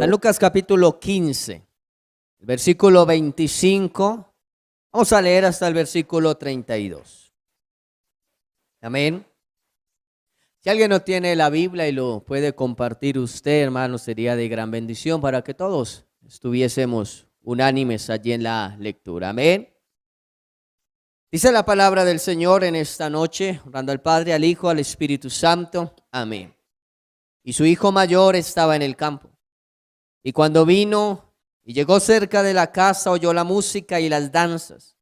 San Lucas capítulo 15, versículo 25. Vamos a leer hasta el versículo 32. Amén. Si alguien no tiene la Biblia y lo puede compartir usted, hermano, sería de gran bendición para que todos estuviésemos unánimes allí en la lectura. Amén. Dice la palabra del Señor en esta noche, orando al Padre, al Hijo, al Espíritu Santo. Amén. Y su hijo mayor estaba en el campo. Y cuando vino y llegó cerca de la casa, oyó la música y las danzas.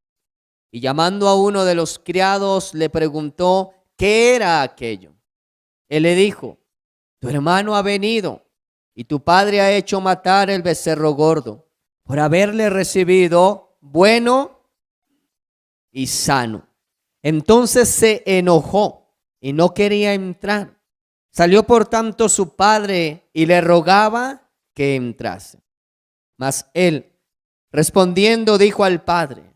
Y llamando a uno de los criados, le preguntó qué era aquello. Él le dijo: tu hermano ha venido y tu padre ha hecho matar el becerro gordo por haberle recibido bueno y sano. Entonces se enojó y no quería entrar. Salió por tanto su padre y le rogaba que entrase. Mas él, respondiendo, dijo al padre: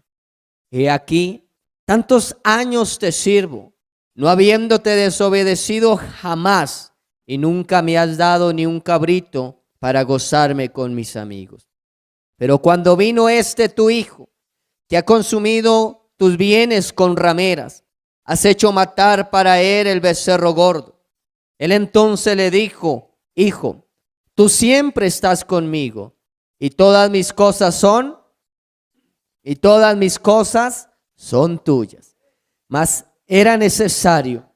he aquí, tantos años te sirvo, no habiéndote desobedecido jamás, y nunca me has dado ni un cabrito para gozarme con mis amigos. Pero cuando vino tu hijo, que ha consumido tus bienes con rameras, has hecho matar para él el becerro gordo. Él entonces le dijo: hijo, tú siempre estás conmigo, y todas mis cosas son tuyas. Mas era necesario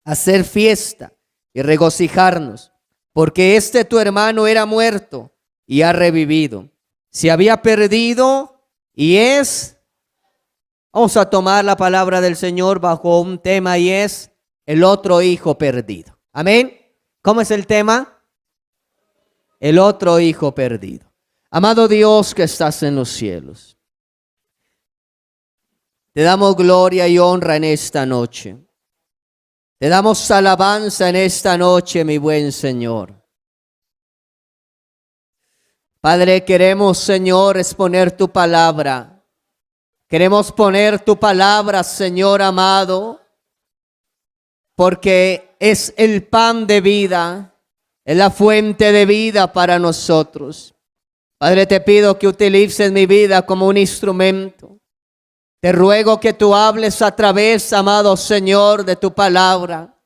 hacer fiesta y regocijarnos, porque tu hermano era muerto y ha revivido. Se había perdido y es. Vamos a tomar la palabra del Señor bajo un tema, y es el otro hijo perdido. Amén. ¿Cómo es el tema? El otro hijo perdido. Amado Dios que estás en los cielos, te damos gloria y honra en esta noche. Te damos alabanza en esta noche, mi buen Señor. Padre, queremos, Señor, exponer tu palabra. Queremos poner tu palabra, Señor amado, porque es el pan de vida, es la fuente de vida para nosotros. Padre, te pido que utilices mi vida como un instrumento. Te ruego que tú hables a través, amado Señor, de tu palabra.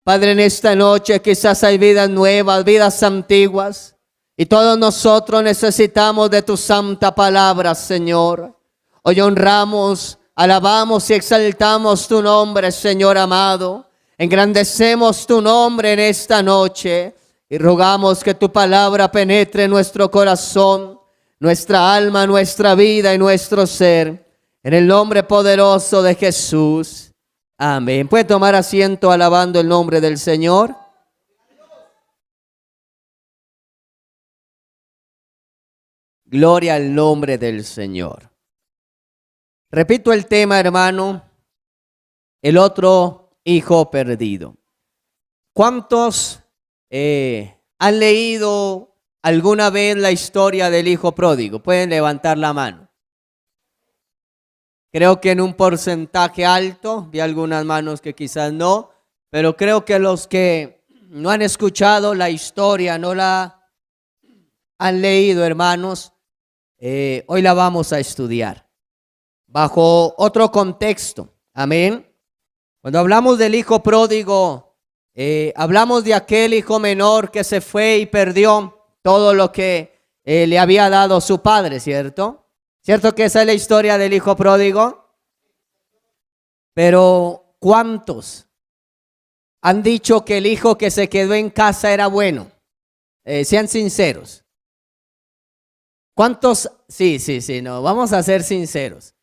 Padre, en esta noche quizás hay vidas nuevas, vidas antiguas, y todos nosotros necesitamos de tu santa palabra, Señor. Hoy honramos, alabamos y exaltamos tu nombre, Señor amado. Engrandecemos tu nombre en esta noche y rogamos que tu palabra penetre nuestro corazón, nuestra alma, nuestra vida y nuestro ser. En el nombre poderoso de Jesús. Amén. ¿Puede tomar asiento alabando el nombre del Señor? Gloria al nombre del Señor. Repito el tema, hermano. El otro hijo perdido. ¿Cuántos han leído alguna vez la historia del hijo pródigo? Pueden levantar la mano. Creo que en un porcentaje alto, vi algunas manos que quizás no, pero creo que los que no han escuchado la historia, no la han leído, hermanos, hoy la vamos a estudiar bajo otro contexto. Amén. Cuando hablamos del hijo pródigo, hablamos de aquel hijo menor que se fue y perdió todo lo que le había dado su padre, ¿cierto? ¿Cierto que esa es la historia del hijo pródigo? Pero ¿cuántos han dicho que el hijo que se quedó en casa era bueno? Sean sinceros. ¿Cuántos? Sí, no, vamos a ser sinceros.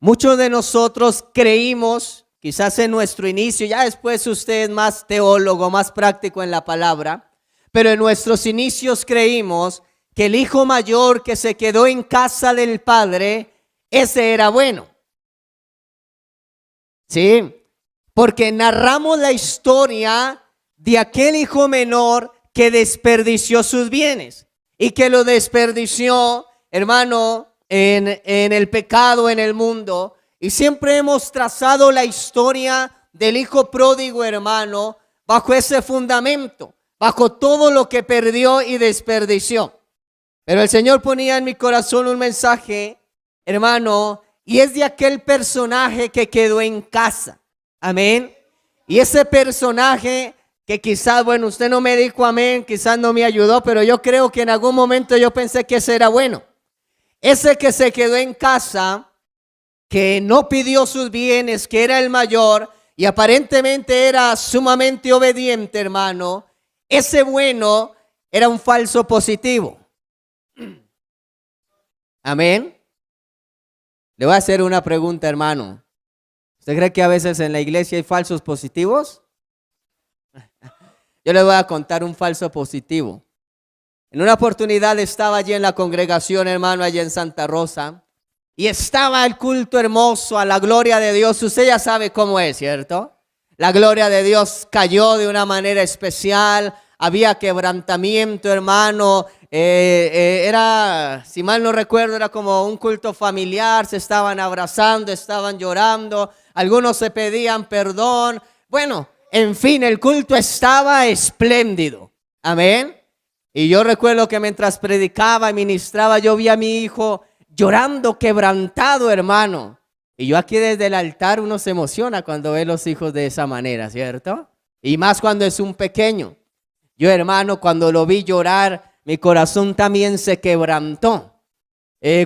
Muchos de nosotros creímos, quizás en nuestro inicio, ya después usted es más teólogo, más práctico en la palabra, pero en nuestros inicios creímos que el hijo mayor que se quedó en casa del padre, ese era bueno. Sí, porque narramos la historia de aquel hijo menor que desperdició sus bienes y que lo desperdició, hermano, en el pecado, en el mundo. Y siempre hemos trazado la historia del hijo pródigo, hermano, bajo ese fundamento. bajo todo lo que perdió y desperdició. Pero el Señor ponía en mi corazón un mensaje, hermano, y es de aquel personaje que quedó en casa. Amén. Y ese personaje que quizás, bueno, usted no me dijo amén, quizás no me ayudó, pero yo creo que en algún momento yo pensé que ese era bueno. Ese que se quedó en casa, que no pidió sus bienes, que era el mayor y aparentemente era sumamente obediente, hermano. Ese bueno era un falso positivo. Amén. Le voy a hacer una pregunta, hermano. ¿Usted cree que a veces en la iglesia hay falsos positivos? Yo le voy a contar un falso positivo. En una oportunidad estaba allí en la congregación, hermano, allí en Santa Rosa, y estaba el culto hermoso a la gloria de Dios. Usted ya sabe cómo es, ¿cierto? La gloria de Dios cayó de una manera especial. Había quebrantamiento, hermano. Era, si mal no recuerdo, era como un culto familiar. Se estaban abrazando, estaban llorando. Algunos se pedían perdón. Bueno, en fin, el culto estaba espléndido. Amén. Y yo recuerdo que mientras predicaba y ministraba, yo vi a mi hijo llorando, quebrantado, hermano. Y yo aquí desde el altar uno se emociona cuando ve a los hijos de esa manera, ¿cierto? Y más cuando es un pequeño. Yo, hermano, cuando lo vi llorar, mi corazón también se quebrantó.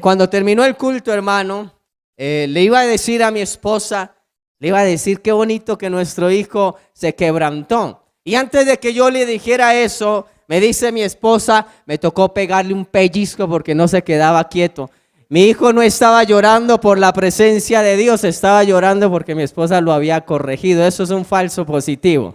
Cuando terminó el culto, hermano, le iba a decir a mi esposa, le iba a decir qué bonito que nuestro hijo se quebrantó. Y antes de que yo le dijera eso, me dice mi esposa, me tocó pegarle un pellizco porque no se quedaba quieto. Mi hijo no estaba llorando por la presencia de Dios, estaba llorando porque mi esposa lo había corregido. Eso es un falso positivo.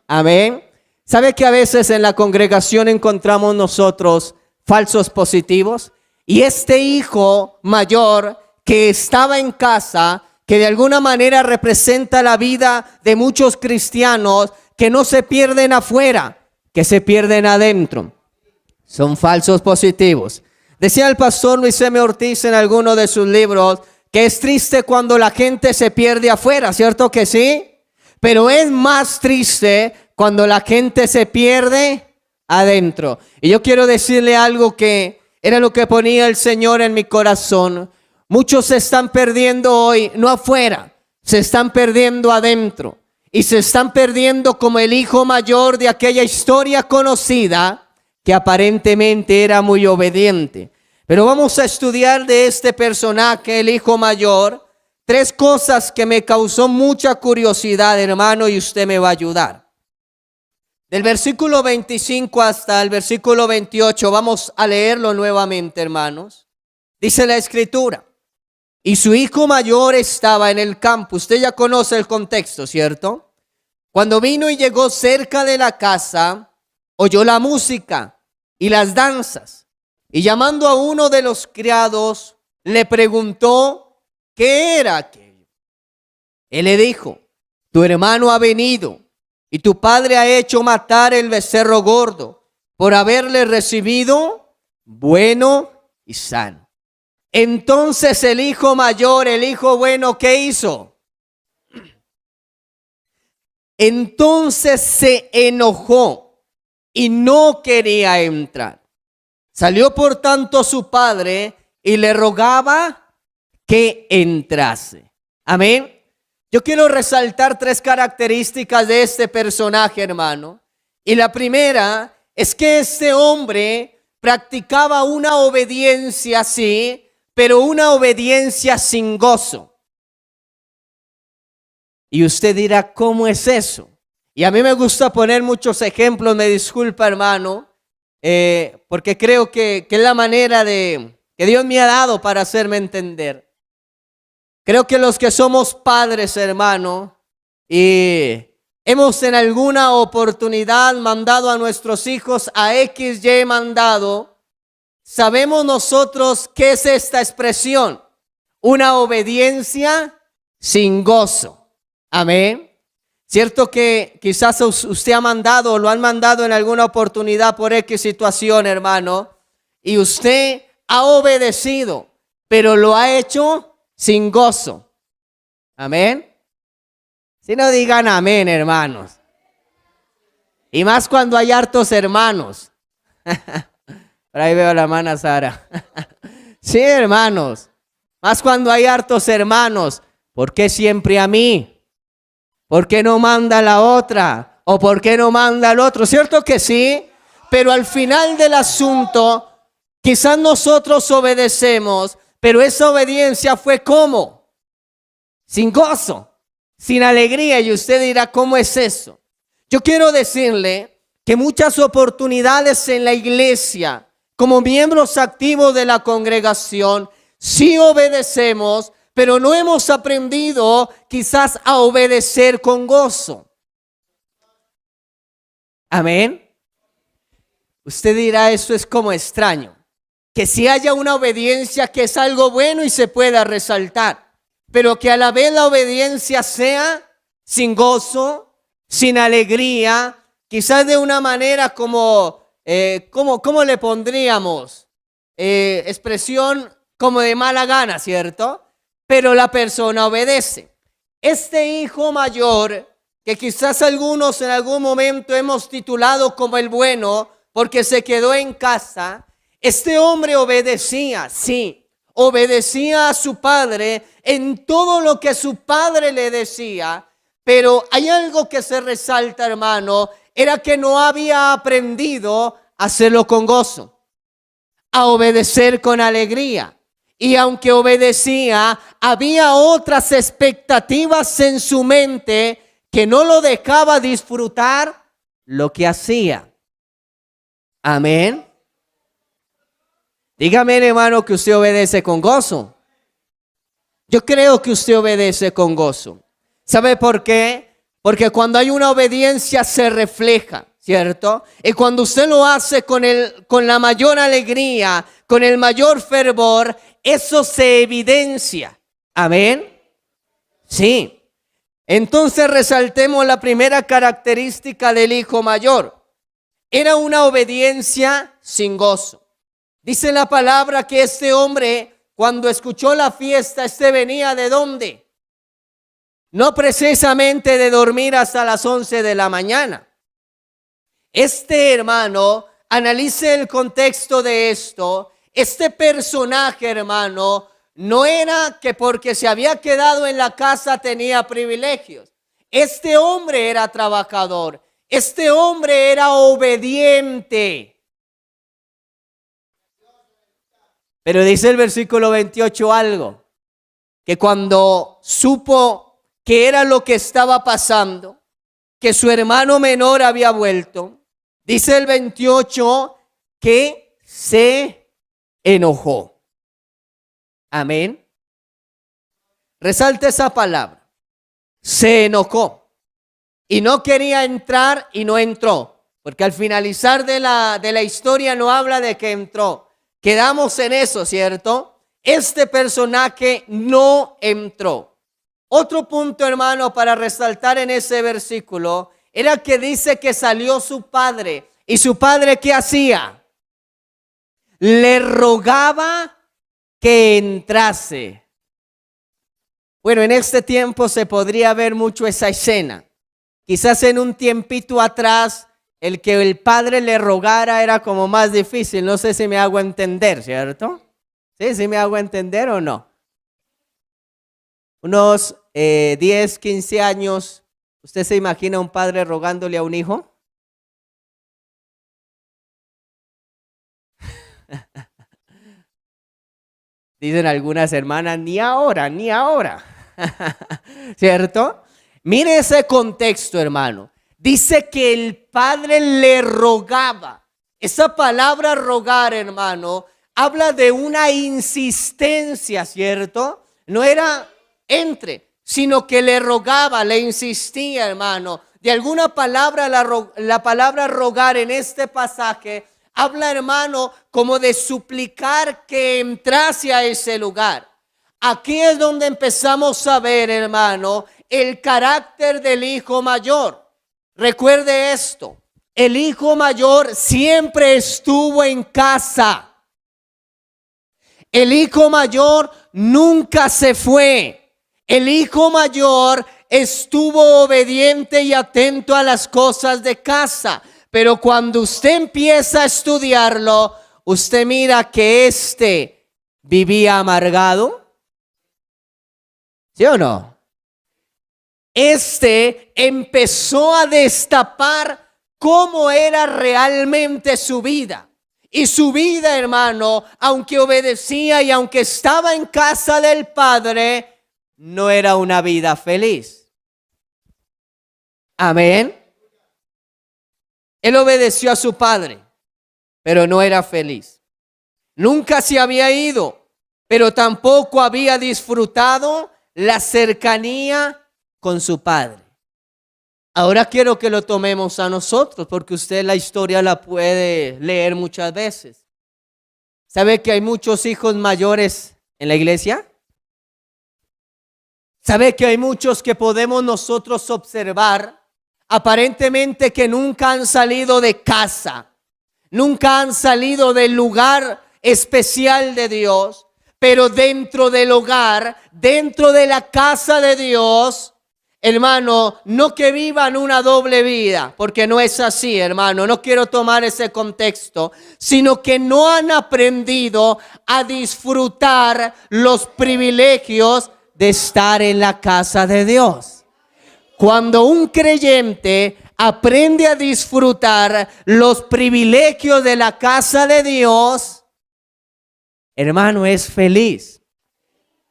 Amén. ¿Sabe que a veces en la congregación encontramos nosotros falsos positivos? Y este hijo mayor que estaba en casa, que de alguna manera representa la vida de muchos cristianos que no se pierden afuera, que se pierden adentro. Son falsos positivos. Decía el pastor Luis M. Ortiz en alguno de sus libros que es triste cuando la gente se pierde afuera, ¿cierto que sí? Pero es más triste cuando la gente se pierde adentro. Y yo quiero decirle algo que era lo que ponía el Señor en mi corazón. Muchos se están perdiendo hoy, no afuera, se están perdiendo adentro. Y se están perdiendo como el hijo mayor de aquella historia conocida que aparentemente era muy obediente. Pero vamos a estudiar de este personaje, el hijo mayor, 3 cosas que me causó mucha curiosidad, hermano, y usted me va a ayudar. Del versículo 25 hasta el versículo 28, vamos a leerlo nuevamente, hermanos. Dice la escritura, y su hijo mayor estaba en el campo. Usted ya conoce el contexto, ¿cierto? Cuando vino y llegó cerca de la casa, oyó la música y las danzas. Y llamando a uno de los criados, le preguntó qué era aquello. Él le dijo, tu hermano ha venido y tu padre ha hecho matar el becerro gordo por haberle recibido bueno y sano. Entonces el hijo mayor, el hijo bueno, ¿qué hizo? Entonces se enojó y no quería entrar. Salió por tanto su padre y le rogaba que entrase. Amén. Yo quiero resaltar 3 características de este personaje, hermano. Y la primera es que este hombre practicaba una obediencia, sí, pero una obediencia sin gozo. Y usted dirá, ¿cómo es eso? Y a mí me gusta poner muchos ejemplos, me disculpa, hermano, porque creo que es la manera que Dios me ha dado para hacerme entender. Creo que los que somos padres, hermano, y hemos en alguna oportunidad mandado a nuestros hijos a XY mandado, sabemos nosotros qué es esta expresión, una obediencia sin gozo. Amén. Cierto que quizás usted ha mandado o lo han mandado en alguna oportunidad por X situación, hermano, y usted ha obedecido, pero lo ha hecho sin gozo. Amén. Si no digan amén, hermanos. Y más cuando hay hartos hermanos. Por ahí veo a la hermana Sara. Sí, hermanos. Más cuando hay hartos hermanos. ¿Por qué siempre a mí? ¿Por qué no manda la otra? ¿O por qué no manda el otro? ¿Cierto que sí? Pero al final del asunto, quizás nosotros obedecemos, pero esa obediencia fue ¿cómo? Sin gozo, sin alegría. Y usted dirá, ¿cómo es eso? Yo quiero decirle que muchas oportunidades en la iglesia, como miembros activos de la congregación, sí obedecemos, pero no hemos aprendido quizás a obedecer con gozo. Amén. Usted dirá, eso es como extraño, que si haya una obediencia que es algo bueno y se pueda resaltar, pero que a la vez la obediencia sea sin gozo, sin alegría, quizás de una manera como, ¿cómo le pondríamos? Expresión como de mala gana, ¿cierto? Pero la persona obedece. Este hijo mayor, que quizás algunos en algún momento hemos titulado como el bueno, porque se quedó en casa, este hombre obedecía, sí, obedecía a su padre en todo lo que su padre le decía, pero hay algo que se resalta, hermano, era que no había aprendido a hacerlo con gozo, a obedecer con alegría. Y aunque obedecía, había otras expectativas en su mente que no lo dejaba disfrutar lo que hacía. Amén. Dígame, hermano, que usted obedece con gozo. Yo creo que usted obedece con gozo. ¿Sabe por qué? Porque cuando hay una obediencia se refleja, ¿cierto? Y cuando usted lo hace con la mayor alegría, con el mayor fervor, eso se evidencia. Amén. Sí. Entonces resaltemos la primera característica del hijo mayor. Era una obediencia sin gozo. Dice la palabra que este hombre, cuando escuchó la fiesta, venía ¿de dónde? No precisamente de dormir hasta las 11 de la mañana. Este hermano, analice el contexto de esto. Este personaje, hermano, no era que porque se había quedado en la casa tenía privilegios. Este hombre era trabajador. Este hombre era obediente. Pero dice el versículo 28 algo, que cuando supo que era lo que estaba pasando, que su hermano menor había vuelto, dice el 28 que se enojó. Amén. Resalta esa palabra. Se enojó. Y no quería entrar y no entró. Porque al finalizar de la historia no habla de que entró. Quedamos en eso, ¿cierto? Este personaje no entró. Otro punto, hermano, para resaltar en ese versículo, era que dice que salió su padre. ¿Y su padre qué hacía? Le rogaba que entrase. Bueno, en este tiempo se podría ver mucho esa escena. Quizás en un tiempito atrás, el que el padre le rogara era como más difícil. No sé si me hago entender, ¿cierto? ¿Sí me hago entender o no? Unos 10, 15 años, ¿usted se imagina un padre rogándole a un hijo? Dicen algunas hermanas, ni ahora, ni ahora. ¿Cierto? Mire ese contexto, hermano. Dice que el padre le rogaba. Esa palabra rogar, hermano, habla de una insistencia, ¿cierto? No era entre, sino que le rogaba, le insistía, hermano. De alguna palabra, la palabra rogar en este pasaje habla, hermano, como de suplicar que entrase a ese lugar. Aquí es donde empezamos a ver, hermano, el carácter del hijo mayor. Recuerde esto, el hijo mayor siempre estuvo en casa. El hijo mayor nunca se fue. El hijo mayor estuvo obediente y atento a las cosas de casa. Pero cuando usted empieza a estudiarlo, usted mira que vivía amargado. ¿Sí o no? Empezó a destapar cómo era realmente su vida. Y su vida, hermano, aunque obedecía y aunque estaba en casa del Padre, no era una vida feliz. Amén. Él obedeció a su padre, pero no era feliz. Nunca se había ido, pero tampoco había disfrutado la cercanía con su padre. Ahora quiero que lo tomemos a nosotros, porque usted la historia la puede leer muchas veces. ¿Sabe que hay muchos hijos mayores en la iglesia? ¿Sabe que hay muchos que podemos nosotros observar, aparentemente que nunca han salido de casa, nunca han salido del lugar especial de Dios, pero dentro del hogar, dentro de la casa de Dios, hermano, no que vivan una doble vida, porque no es así, hermano, no quiero tomar ese contexto, sino que no han aprendido a disfrutar los privilegios de estar en la casa de Dios. Cuando un creyente aprende a disfrutar los privilegios de la casa de Dios, hermano, es feliz,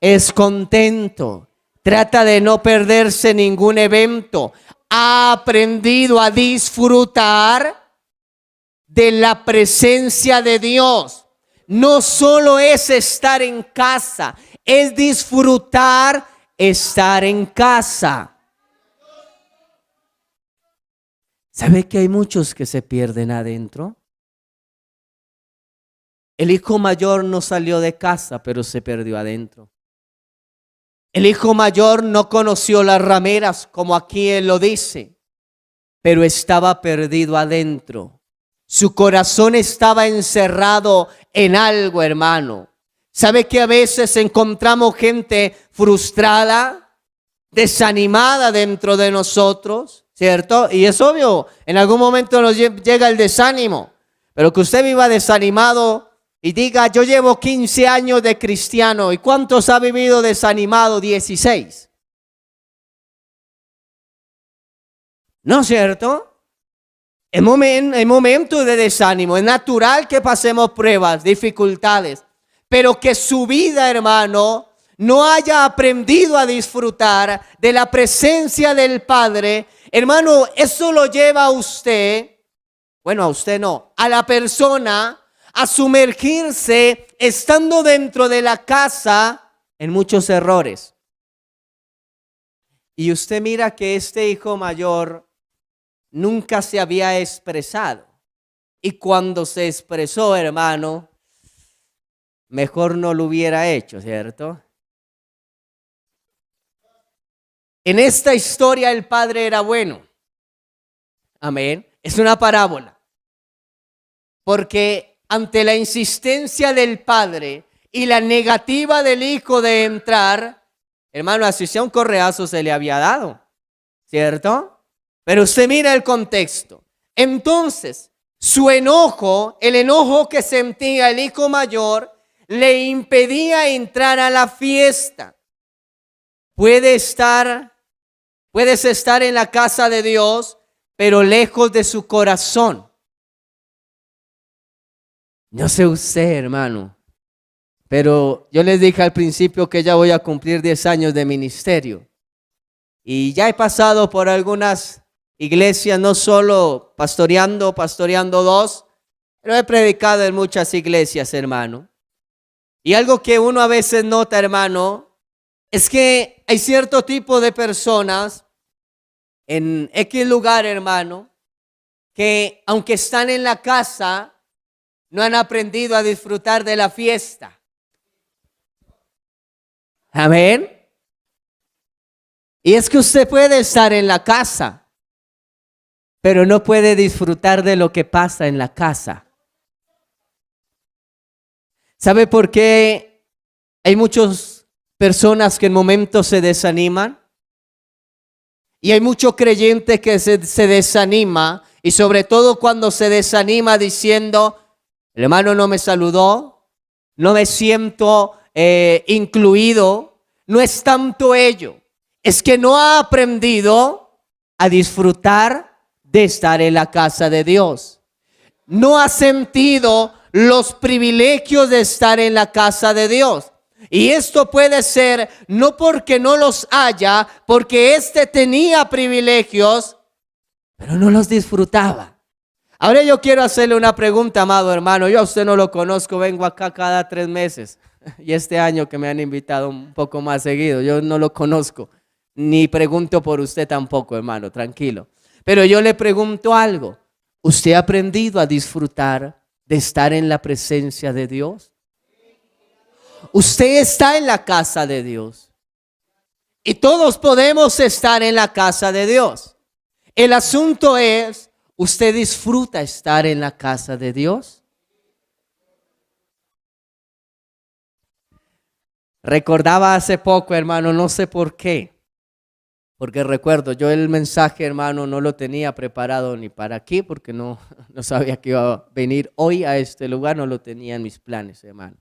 es contento, trata de no perderse ningún evento, ha aprendido a disfrutar de la presencia de Dios. No solo es estar en casa, es disfrutar estar en casa. ¿Sabe que hay muchos que se pierden adentro? El hijo mayor no salió de casa, pero se perdió adentro. El hijo mayor no conoció las rameras, como aquí él lo dice, pero estaba perdido adentro. Su corazón estaba encerrado en algo, hermano. ¿Sabe que a veces encontramos gente frustrada, desanimada dentro de nosotros? ¿Cierto? Y es obvio, en algún momento nos llega el desánimo, pero que usted viva desanimado y diga, yo llevo 15 años de cristiano, ¿y cuántos ha vivido desanimado? 16. ¿No es cierto? En momentos de desánimo, es natural que pasemos pruebas, dificultades, pero que su vida, hermano, no haya aprendido a disfrutar de la presencia del Padre, hermano, eso lo lleva a usted, bueno, a usted no, a la persona a sumergirse estando dentro de la casa en muchos errores. Y usted mira que este hijo mayor nunca se había expresado. Y cuando se expresó, hermano, mejor no lo hubiera hecho, ¿cierto? En esta historia el padre era bueno. Amén. Es una parábola. Porque ante la insistencia del padre y la negativa del hijo de entrar, hermano, así sea un correazo se le había dado, ¿cierto? Pero usted mira el contexto. Entonces, su enojo, el enojo que sentía el hijo mayor, le impedía entrar a la fiesta. Puedes estar en la casa de Dios, pero lejos de su corazón. No sé usted, hermano, pero yo les dije al principio que ya voy a cumplir 10 años de ministerio. Y ya he pasado por algunas iglesias, no solo pastoreando 2, pero he predicado en muchas iglesias, hermano. Y algo que uno a veces nota, hermano, es que hay cierto tipo de personas en X lugar, hermano, que aunque están en la casa, no han aprendido a disfrutar de la fiesta. Amén. Y es que usted puede estar en la casa, pero no puede disfrutar de lo que pasa en la casa. ¿Sabe por qué hay muchas personas que en momentos se desaniman? Y hay mucho creyente que se desanima, y sobre todo cuando se desanima diciendo, el hermano no me saludó, no me siento incluido. No es tanto ello, es que no ha aprendido a disfrutar de estar en la casa de Dios. No ha sentido los privilegios de estar en la casa de Dios. Y esto puede ser no porque no los haya, porque tenía privilegios, pero no los disfrutaba. Ahora yo quiero hacerle una pregunta, amado hermano. Yo a usted no lo conozco, vengo acá cada 3 meses. Y este año que me han invitado un poco más seguido, yo no lo conozco. Ni pregunto por usted tampoco, hermano, tranquilo. Pero yo le pregunto algo. ¿Usted ha aprendido a disfrutar de estar en la presencia de Dios? Usted está en la casa de Dios. Y todos podemos estar en la casa de Dios. El asunto es, ¿usted disfruta estar en la casa de Dios? Recordaba hace poco, hermano, no sé por qué. Porque recuerdo, yo el mensaje, hermano, no lo tenía preparado ni para aquí, porque no sabía que iba a venir hoy a este lugar, no lo tenía en mis planes, hermano.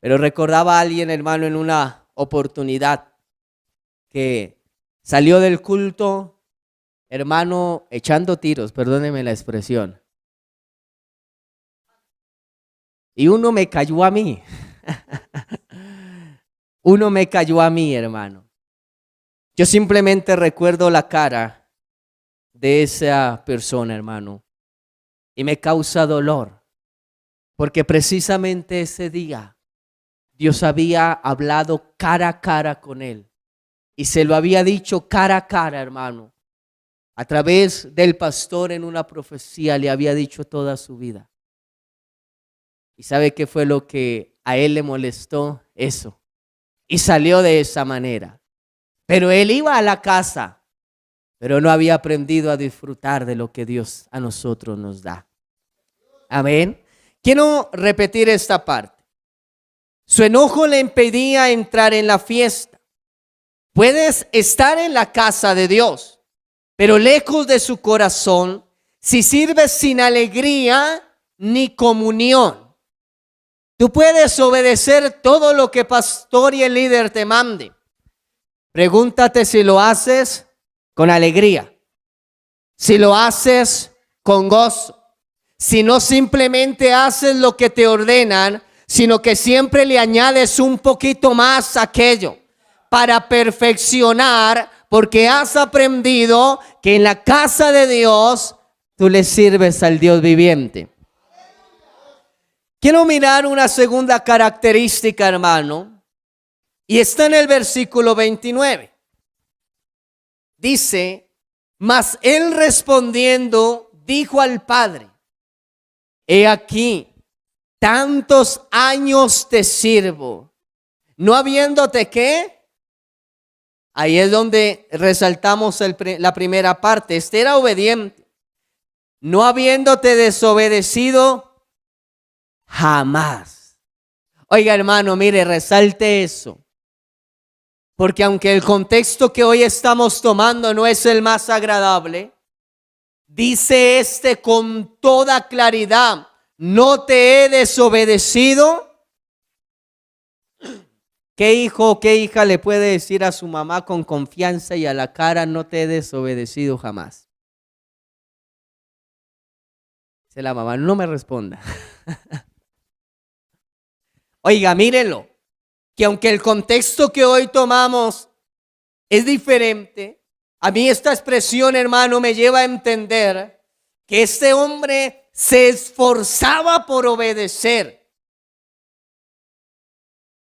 Pero recordaba a alguien, hermano, en una oportunidad que salió del culto, hermano, echando tiros, perdóneme la expresión. Y uno me cayó a mí. Uno me cayó a mí, hermano. Yo simplemente recuerdo la cara de esa persona, hermano, y me causa dolor, porque precisamente ese día Dios había hablado cara a cara con él y se lo había dicho cara a cara, hermano. A través del pastor en una profecía le había dicho toda su vida. ¿Y sabe qué fue lo que a él le molestó? Eso. Y salió de esa manera. Pero él iba a la casa, pero no había aprendido a disfrutar de lo que Dios a nosotros nos da. Amén. Quiero repetir esta parte. Su enojo le impedía entrar en la fiesta. Puedes estar en la casa de Dios, pero lejos de su corazón, si sirves sin alegría ni comunión. Tú puedes obedecer todo lo que pastor y el líder te mande. Pregúntate si lo haces con alegría, si lo haces con gozo, si no simplemente haces lo que te ordenan, sino que siempre le añades un poquito más a aquello para perfeccionar, porque has aprendido que en la casa de Dios tú le sirves al Dios viviente. Quiero mirar una segunda característica, hermano, y está en el versículo 29. Dice, mas él respondiendo dijo al Padre, he aquí, tantos años te sirvo, no habiéndote ¿qué? Ahí es donde resaltamos la primera parte. Este era obediente, no habiéndote desobedecido jamás. Oiga, hermano, mire, resalte eso. Porque aunque el contexto que hoy estamos tomando no es el más agradable, dice con toda claridad, no te he desobedecido. ¿Qué hijo o qué hija le puede decir a su mamá con confianza y a la cara, no te he desobedecido jamás? Dice la mamá, no me responda. Oiga, mírenlo, que aunque el contexto que hoy tomamos es diferente, a mí esta expresión, hermano, me lleva a entender que este hombre se esforzaba por obedecer.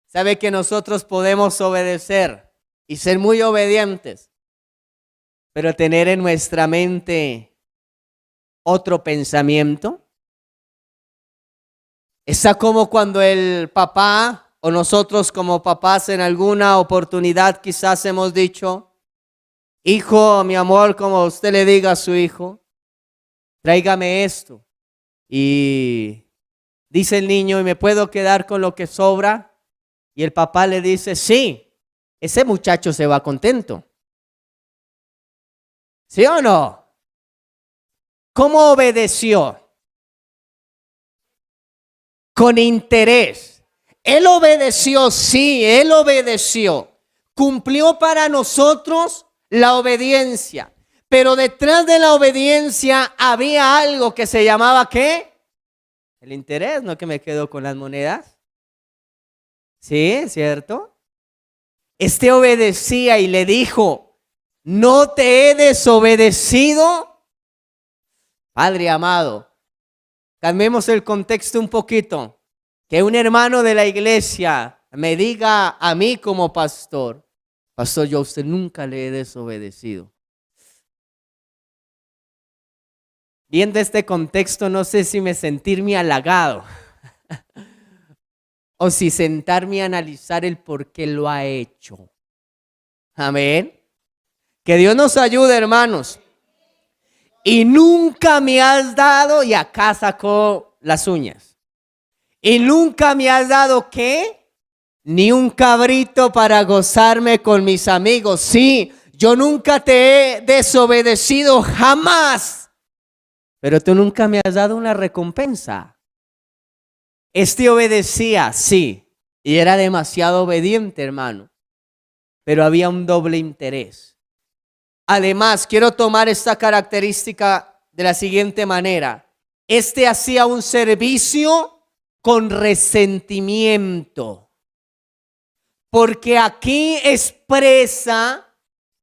¿Sabe que nosotros podemos obedecer y ser muy obedientes, pero tener en nuestra mente otro pensamiento? Está como cuando el papá o nosotros como papás en alguna oportunidad quizás hemos dicho, hijo, mi amor, como usted le diga a su hijo, tráigame esto. Y dice el niño, ¿y me puedo quedar con lo que sobra? Y el papá le dice, sí, ese muchacho se va contento. ¿Sí o no? ¿Cómo obedeció? Con interés. Él obedeció, sí, él obedeció. Cumplió para nosotros la obediencia. Pero detrás de la obediencia había algo que se llamaba ¿qué? El interés, no que me quedo con las monedas. ¿Sí? ¿Cierto? Este obedecía y le dijo, ¿no te he desobedecido? Padre amado, cambiemos el contexto un poquito. Que un hermano de la iglesia me diga a mí como pastor, pastor, yo a usted nunca le he desobedecido. Viendo este contexto, no sé si me sentirme halagado o si sentarme a analizar el por qué lo ha hecho. Amén. Que Dios nos ayude, hermanos. Y nunca me has dado, y acá sacó las uñas. Y nunca me has dado, ¿qué? Ni un cabrito para gozarme con mis amigos. Sí, yo nunca te he desobedecido, jamás. Pero tú nunca me has dado una recompensa. Este obedecía, sí, y era demasiado obediente, hermano. Pero había un doble interés. Además, quiero tomar esta característica de la siguiente manera. Este hacía un servicio con resentimiento. Porque aquí expresa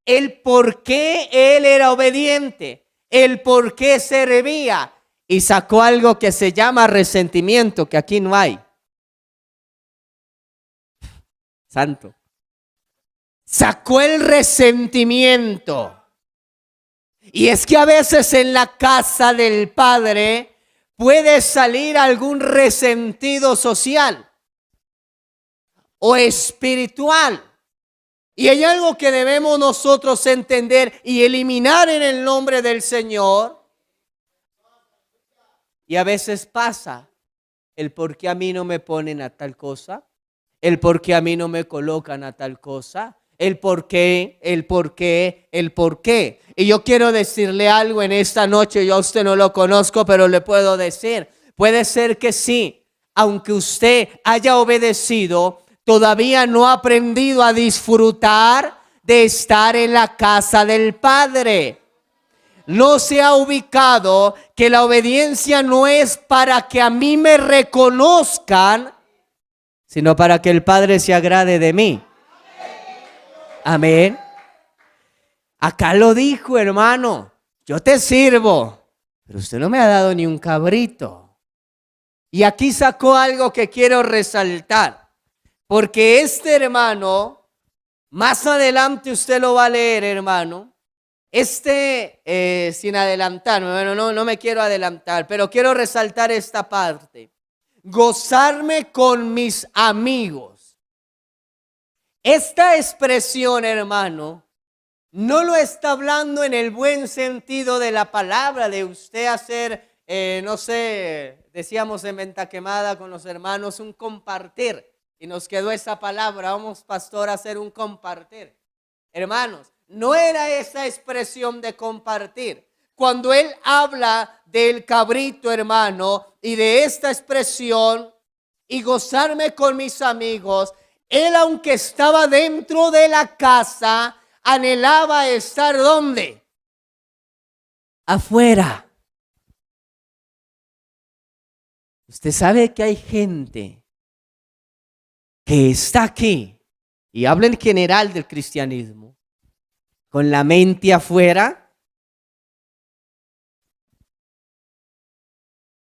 el por qué él era obediente. El por qué servía, y sacó algo que se llama resentimiento, que aquí no hay. Santo. Sacó el resentimiento. Y es que a veces en la casa del Padre puede salir algún resentido social o espiritual. Y hay algo que debemos nosotros entender y eliminar en el nombre del Señor. Y a veces pasa el por qué a mí no me ponen a tal cosa, el por qué a mí no me colocan a tal cosa, el por qué. Y yo quiero decirle algo en esta noche, yo a usted no lo conozco, pero le puedo decir, puede ser que sí, aunque usted haya obedecido, todavía no ha aprendido a disfrutar de estar en la casa del Padre. No se ha ubicado que la obediencia no es para que a mí me reconozcan, sino para que el Padre se agrade de mí. Amén. Acá lo dijo, hermano, yo te sirvo, pero usted no me ha dado ni un cabrito. Y aquí sacó algo que quiero resaltar. Porque este hermano, más adelante usted lo va a leer, hermano. Sin adelantarme, bueno, no me quiero adelantar, pero quiero resaltar esta parte. Gozarme con mis amigos. Esta expresión, hermano, no lo está hablando en el buen sentido de la palabra, de usted hacer, no sé, decíamos en Venta Quemada con los hermanos, un compartir. Y nos quedó esa palabra, vamos pastor a hacer un compartir. Hermanos, no era esa expresión de compartir. Cuando él habla del cabrito, hermano, y de esta expresión, y gozarme con mis amigos, él aunque estaba dentro de la casa, anhelaba estar ¿dónde? Afuera. Usted sabe que hay gente que está aquí, y habla en general del cristianismo, con la mente afuera.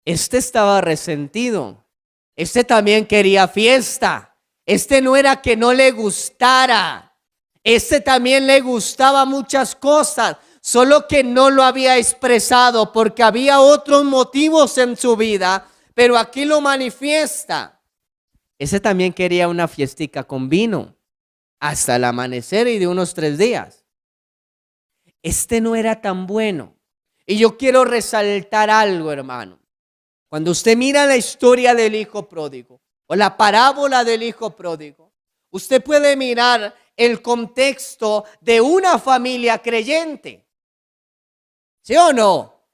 Este estaba resentido. Este también quería fiesta. Este no era que no le gustara. Este también le gustaba muchas cosas, solo que no lo había expresado porque había otros motivos en su vida, pero aquí lo manifiesta. Ese también quería una fiestica con vino hasta el amanecer y de unos 3 días. Este no era tan bueno. Y yo quiero resaltar algo, hermano. Cuando usted mira la historia del hijo pródigo o la parábola del hijo pródigo, usted puede mirar el contexto de una familia creyente. ¿Sí o no?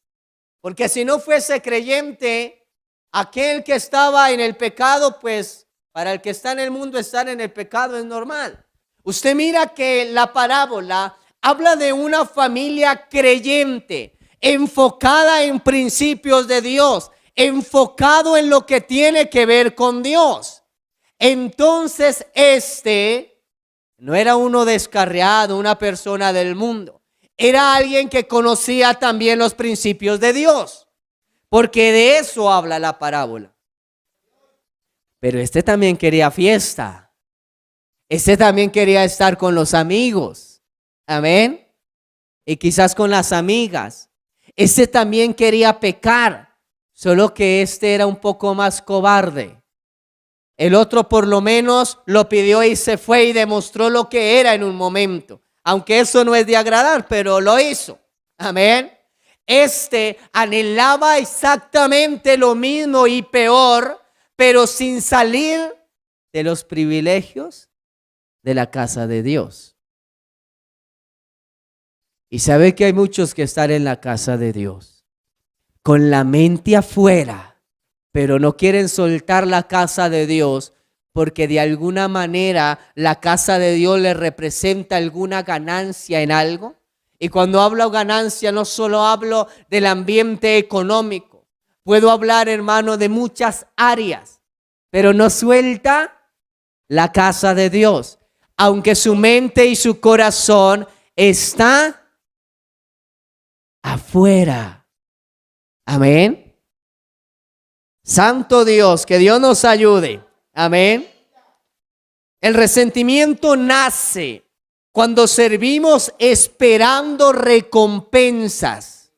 Porque si no fuese creyente, aquel que estaba en el pecado, pues para el que está en el mundo estar en el pecado es normal. Usted mira que la parábola habla de una familia creyente, enfocada en principios de Dios, enfocado en lo que tiene que ver con Dios. Entonces no era uno descarriado, una persona del mundo. Era alguien que conocía también los principios de Dios, porque de eso habla la parábola. Pero también quería fiesta. También quería estar con los amigos. Amén. Y quizás con las amigas. También quería pecar, solo que era un poco más cobarde. El otro por lo menos lo pidió y se fue y demostró lo que era en un momento. Aunque eso no es de agradar, pero lo hizo. Amén. Anhelaba exactamente lo mismo y peor, pero sin salir de los privilegios de la casa de Dios. Y sabe que hay muchos que están en la casa de Dios, con la mente afuera, pero no quieren soltar la casa de Dios, porque de alguna manera la casa de Dios les representa alguna ganancia en algo. Y cuando hablo ganancia, no solo hablo del ambiente económico. Puedo hablar, hermano, de muchas áreas, pero no suelta la casa de Dios, aunque su mente y su corazón está afuera. Amén. Santo Dios, que Dios nos ayude. Amén. El resentimiento nace cuando servimos esperando recompensas.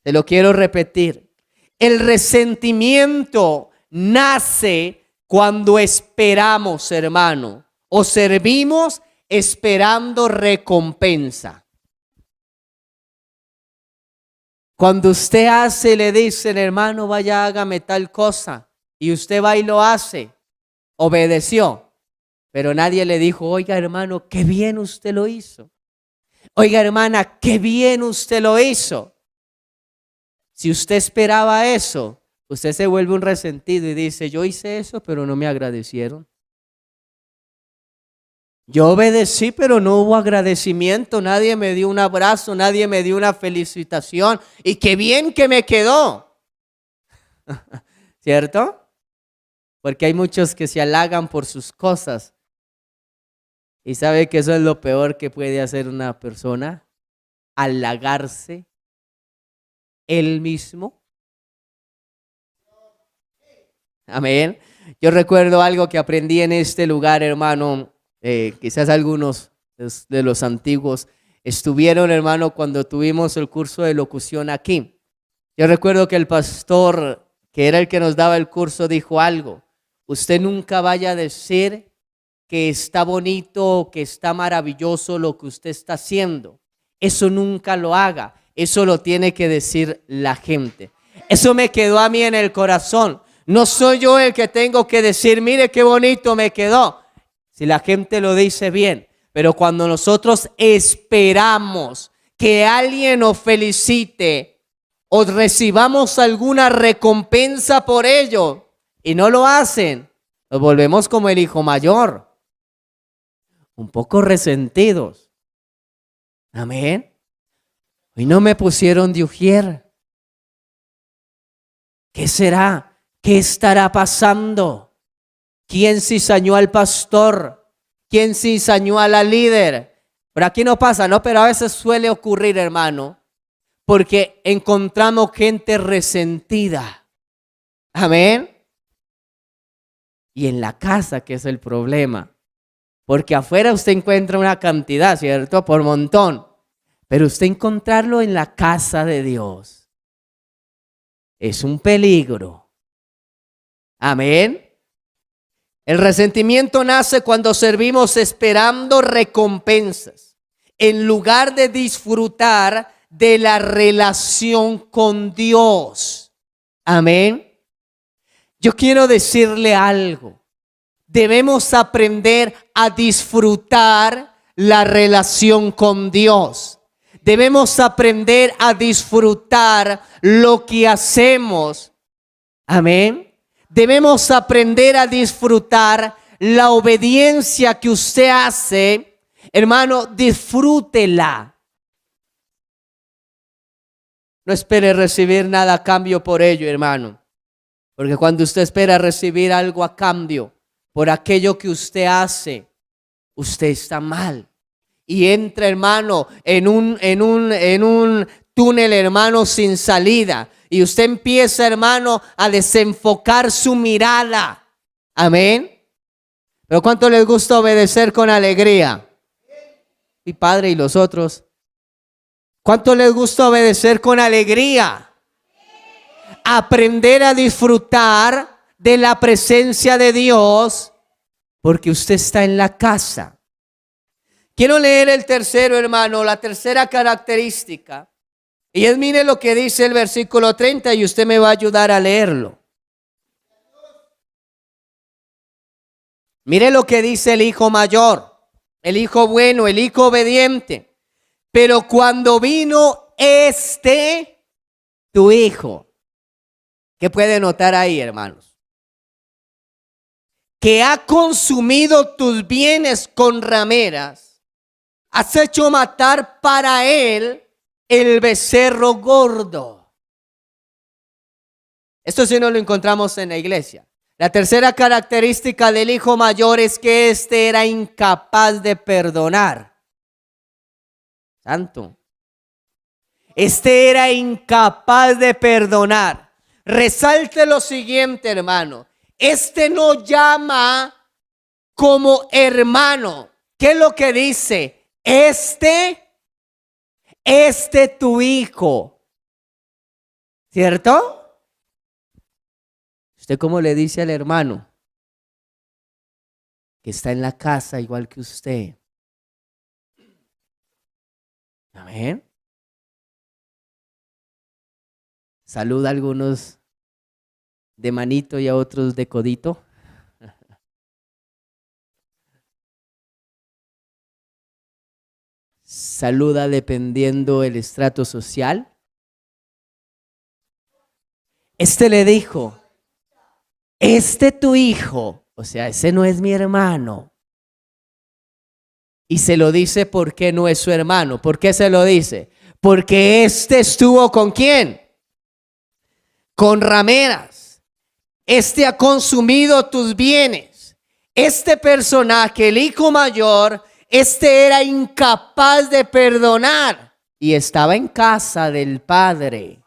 Te lo quiero repetir. El resentimiento nace cuando esperamos, hermano, o servimos esperando recompensa. Cuando usted hace, le dicen, hermano, vaya, hágame tal cosa, y usted va y lo hace, obedeció, pero nadie le dijo, oiga, hermano, qué bien usted lo hizo. Oiga, hermana, qué bien usted lo hizo. Si usted esperaba eso, usted se vuelve un resentido y dice, yo hice eso, pero no me agradecieron. Yo obedecí, pero no hubo agradecimiento. Nadie me dio un abrazo, nadie me dio una felicitación. Y qué bien que me quedó. ¿Cierto? Porque hay muchos que se halagan por sus cosas. ¿Y sabe que eso es lo peor que puede hacer una persona? Halagarse él mismo. Amén. Yo recuerdo algo que aprendí en este lugar, hermano. Quizás algunos de los antiguos estuvieron, hermano, cuando tuvimos el curso de locución aquí. Yo recuerdo que el pastor, que era el que nos daba el curso, dijo algo. Usted nunca vaya a decir que está bonito, que está maravilloso lo que usted está haciendo. Eso nunca lo haga. Eso lo tiene que decir la gente. Eso me quedó a mí en el corazón. No soy yo el que tengo que decir, mire qué bonito me quedó. Si la gente lo dice bien, pero cuando nosotros esperamos que alguien nos felicite o recibamos alguna recompensa por ello y no lo hacen, nos volvemos como el hijo mayor, un poco resentidos. Amén. Hoy no me pusieron de ujier. ¿Qué será? ¿Qué estará pasando? ¿Quién cizañó al pastor? ¿Quién cizañó a la líder? Pero aquí no pasa, ¿no? Pero a veces suele ocurrir, hermano, porque encontramos gente resentida. Amén. Y en la casa, que es el problema. Porque afuera usted encuentra una cantidad, ¿cierto? Por montón. Pero usted encontrarlo en la casa de Dios es un peligro. Amén. El resentimiento nace cuando servimos esperando recompensas, en lugar de disfrutar de la relación con Dios. Amén. Yo quiero decirle algo. Debemos aprender a disfrutar la relación con Dios. Debemos aprender a disfrutar lo que hacemos. Amén. Debemos aprender a disfrutar la obediencia que usted hace. Hermano, disfrútela. No espere recibir nada a cambio por ello, hermano. Porque cuando usted espera recibir algo a cambio por aquello que usted hace, usted está mal. Y entra, hermano, en un túnel, hermano, sin salida. Y usted empieza, hermano, a desenfocar su mirada. Amén. Pero ¿cuánto les gusta obedecer con alegría? Mi padre y los otros. ¿Cuánto les gusta obedecer con alegría? Aprender a disfrutar de la presencia de Dios porque usted está en la casa. Quiero leer el tercero, hermano, la tercera característica. Y es, mire lo que dice el versículo 30 y usted me va a ayudar a leerlo. Mire lo que dice el hijo mayor, el hijo bueno, el hijo obediente. Pero cuando vino tu hijo, ¿qué puede notar ahí, hermanos? Que ha consumido tus bienes con rameras, has hecho matar para él el becerro gordo. Esto sí no lo encontramos en la iglesia. La tercera característica del hijo mayor es que era incapaz de perdonar. Santo. Era incapaz de perdonar. Resalte lo siguiente, hermano. No llama como hermano. ¿Qué es lo que dice? Tu hijo. ¿Cierto? ¿Usted cómo le dice al hermano que está en la casa igual que usted? Amén. Saluda a algunos de manito y a otros de codito. Saluda dependiendo el estrato social. Le dijo, tu hijo, o sea, ese no es mi hermano. Y se lo dice porque no es su hermano. ¿Por qué se lo dice? Porque estuvo ¿con quién? Con rameras. Ha consumido tus bienes. Personaje, el hijo mayor, era incapaz de perdonar. Y estaba en casa del padre.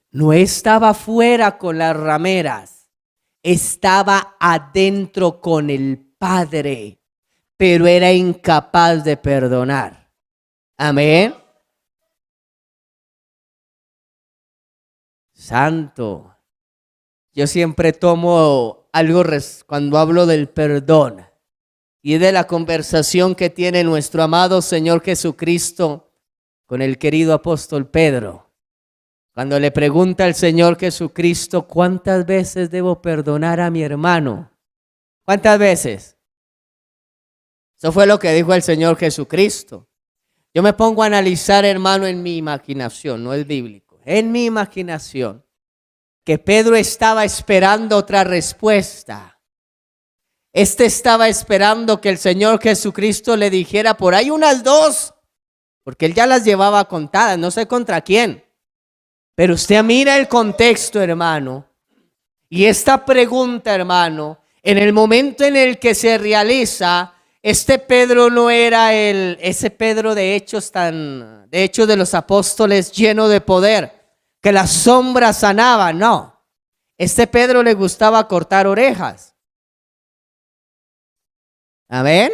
No estaba fuera con las rameras. Estaba adentro con el padre. Pero era incapaz de perdonar. Amén. Santo. Yo siempre tomo algo cuando hablo del perdón y de la conversación que tiene nuestro amado Señor Jesucristo con el querido apóstol Pedro. Cuando le pregunta al Señor Jesucristo, ¿cuántas veces debo perdonar a mi hermano? ¿Cuántas veces? Eso fue lo que dijo el Señor Jesucristo. Yo me pongo a analizar, hermano, en mi imaginación, no es bíblico, en mi imaginación, que Pedro estaba esperando otra respuesta. Estaba esperando que el Señor Jesucristo le dijera por ahí unas 2, porque él ya las llevaba contadas, no sé contra quién. Pero usted mira el contexto, hermano, y esta pregunta, hermano, en el momento en el que se realiza, Pedro no era ese Pedro de Hechos de los apóstoles lleno de poder, que las sombras sanaban, no. Pedro le gustaba cortar orejas. Amén.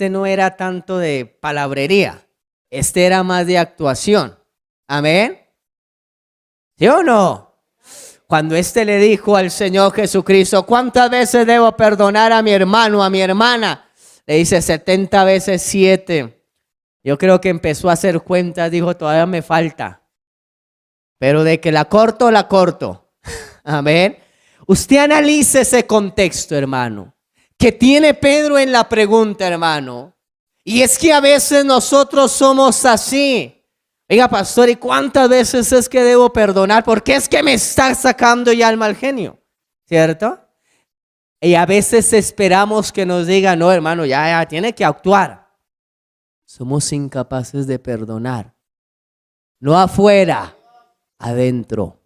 No era tanto de palabrería, era más de actuación. Amén. ¿Sí o no? Cuando le dijo al Señor Jesucristo, ¿cuántas veces debo perdonar a mi hermano, a mi hermana? Le dice 70 veces 7. Yo creo que empezó a hacer cuentas, dijo, todavía me falta. Pero de que la corto, la corto. Amén. Usted analice ese contexto, hermano, que tiene Pedro en la pregunta, hermano. Y es que a veces nosotros somos así. Oiga, pastor, ¿y cuántas veces es que debo perdonar? Porque es que me está sacando ya el mal genio, ¿cierto? Y a veces esperamos que nos digan, no, hermano, ya tiene que actuar. Somos incapaces de perdonar. No afuera, adentro.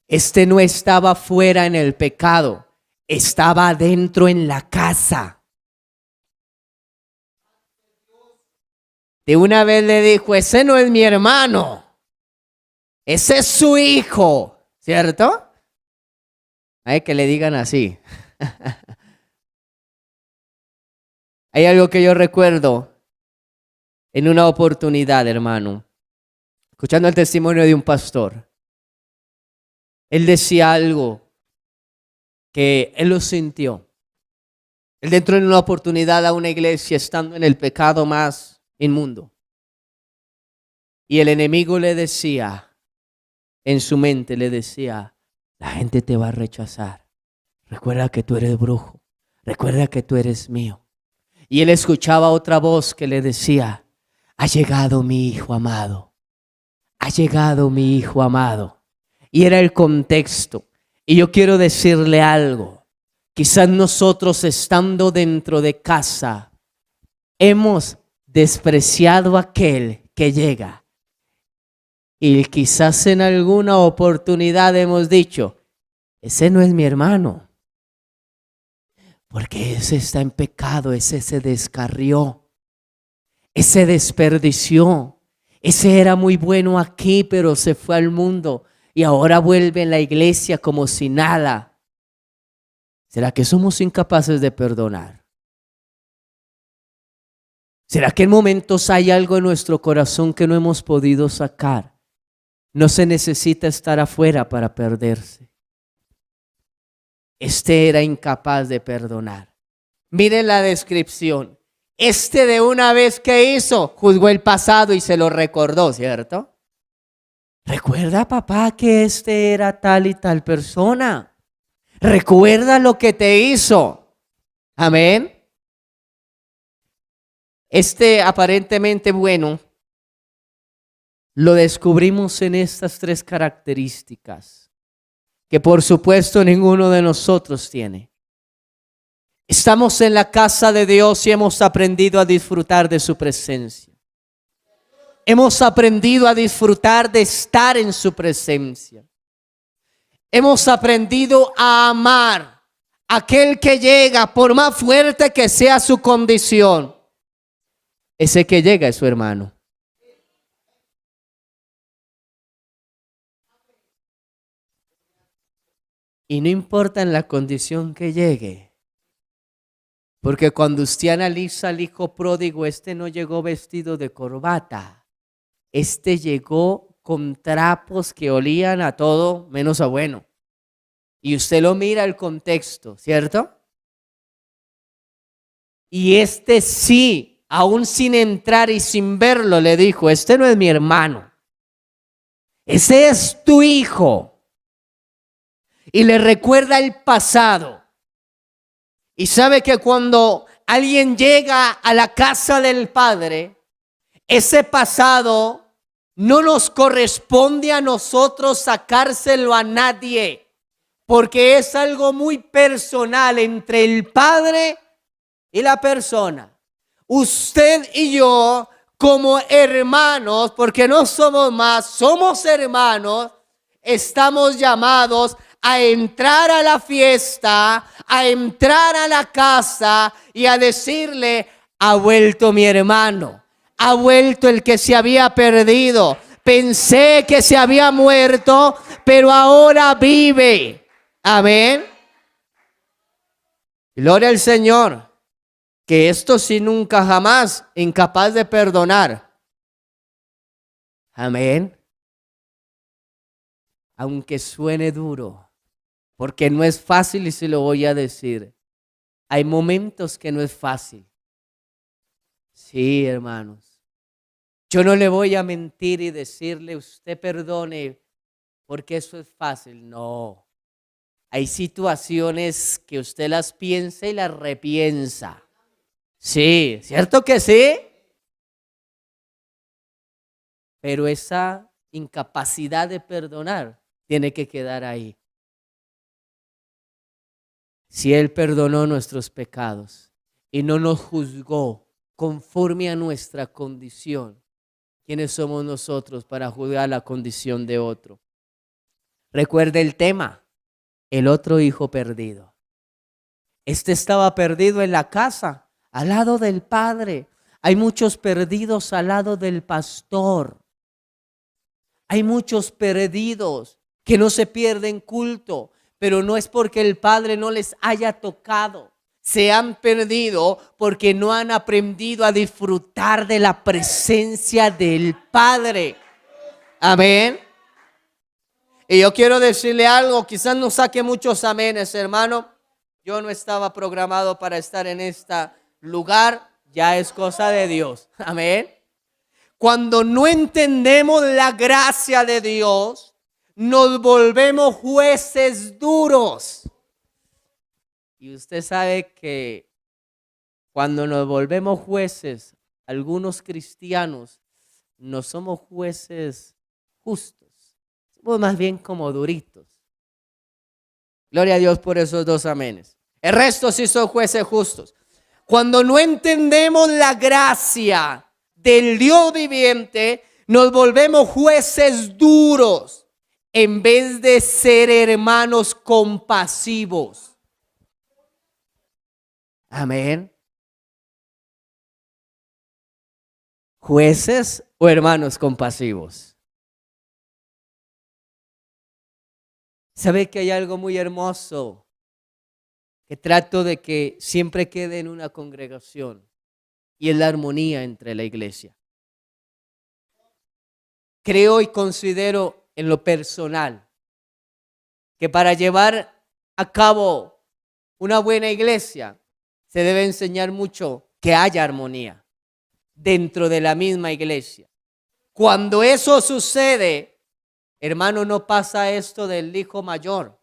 Este no estaba fuera en el pecado, estaba adentro en la casa. De una vez le dijo, ese no es mi hermano, ese es su hijo, ¿cierto? Hay que le digan así. Hay algo que yo recuerdo en una oportunidad, hermano, escuchando el testimonio de un pastor. Él decía algo que él lo sintió. Él entró en una oportunidad a una iglesia estando en el pecado más inmundo. Y el enemigo le decía, en su mente le decía, la gente te va a rechazar. Recuerda que tú eres brujo. Recuerda que tú eres mío. Y él escuchaba otra voz que le decía, ha llegado mi hijo amado. Ha llegado mi hijo amado. Y era el contexto. Y yo quiero decirle algo. Quizás nosotros estando dentro de casa, hemos despreciado a aquel que llega. Y quizás en alguna oportunidad hemos dicho, ese no es mi hermano. Porque ese está en pecado, ese se descarrió, ese desperdició, ese era muy bueno aquí, pero se fue al mundo y ahora vuelve en la iglesia como si nada. ¿Será que somos incapaces de perdonar? ¿Será que en momentos hay algo en nuestro corazón que no hemos podido sacar? No se necesita estar afuera para perderse. Este era incapaz de perdonar. Miren la descripción. Este de una vez que hizo, juzgó el pasado y se lo recordó, ¿cierto? Recuerda, papá, que este era tal y tal persona. Recuerda lo que te hizo. Amén. Este aparentemente bueno, lo descubrimos en estas tres características, que por supuesto ninguno de nosotros tiene. Estamos en la casa de Dios y hemos aprendido a disfrutar de su presencia. Hemos aprendido a disfrutar de estar en su presencia. Hemos aprendido a amar a aquel que llega, por más fuerte que sea su condición. Ese que llega es su hermano. Y no importa en la condición que llegue. Porque cuando usted analiza al hijo pródigo, este no llegó vestido de corbata. Este llegó con trapos que olían a todo menos a bueno. Y usted lo mira el contexto, ¿cierto? Y este sí, aún sin entrar y sin verlo, le dijo, este no es mi hermano. Ese es tu hijo. Y le recuerda el pasado. Y sabe que cuando alguien llega a la casa del Padre, ese pasado no nos corresponde a nosotros sacárselo a nadie, porque es algo muy personal entre el Padre y la persona. Usted y yo, como hermanos, porque no somos más, somos hermanos, estamos llamados a entrar a la fiesta, a entrar a la casa y a decirle, ha vuelto mi hermano, ha vuelto el que se había perdido. Pensé que se había muerto, pero ahora vive. Amén. Gloria al Señor. Que esto sí nunca jamás incapaz de perdonar. Amén. Aunque suene duro, porque no es fácil y se lo voy a decir. Hay momentos que no es fácil. Sí, hermanos. Yo no le voy a mentir y decirle, usted perdone, porque eso es fácil. No. Hay situaciones que usted las piensa y las repiensa. Sí, ¿cierto que sí? Pero esa incapacidad de perdonar tiene que quedar ahí. Si Él perdonó nuestros pecados y no nos juzgó conforme a nuestra condición, ¿quiénes somos nosotros para juzgar la condición de otro? Recuerde el tema, el otro hijo perdido. Este estaba perdido en la casa, al lado del padre. Hay muchos perdidos al lado del pastor. Hay muchos perdidos que no se pierden culto, pero no es porque el Padre no les haya tocado. Se han perdido porque no han aprendido a disfrutar de la presencia del Padre. Amén. Y yo quiero decirle algo, quizás no saque muchos amenes, hermano. Yo no estaba programado para estar en este lugar, ya es cosa de Dios. Amén. Cuando no entendemos la gracia de Dios, nos volvemos jueces duros. Y usted sabe que cuando nos volvemos jueces, algunos cristianos no somos jueces justos, somos más bien como duritos. Gloria a Dios por esos dos amenes. El resto sí son jueces justos. Cuando no entendemos la gracia del Dios viviente, nos volvemos jueces duros en vez de ser hermanos compasivos. Amén. ¿Jueces o hermanos compasivos? ¿Sabe que hay algo muy hermoso que trato de que siempre quede en una congregación? Y es la armonía entre la iglesia. Creo y considero en lo personal que para llevar a cabo una buena iglesia se debe enseñar mucho que haya armonía dentro de la misma iglesia. Cuando eso sucede, hermano, no pasa esto del hijo mayor.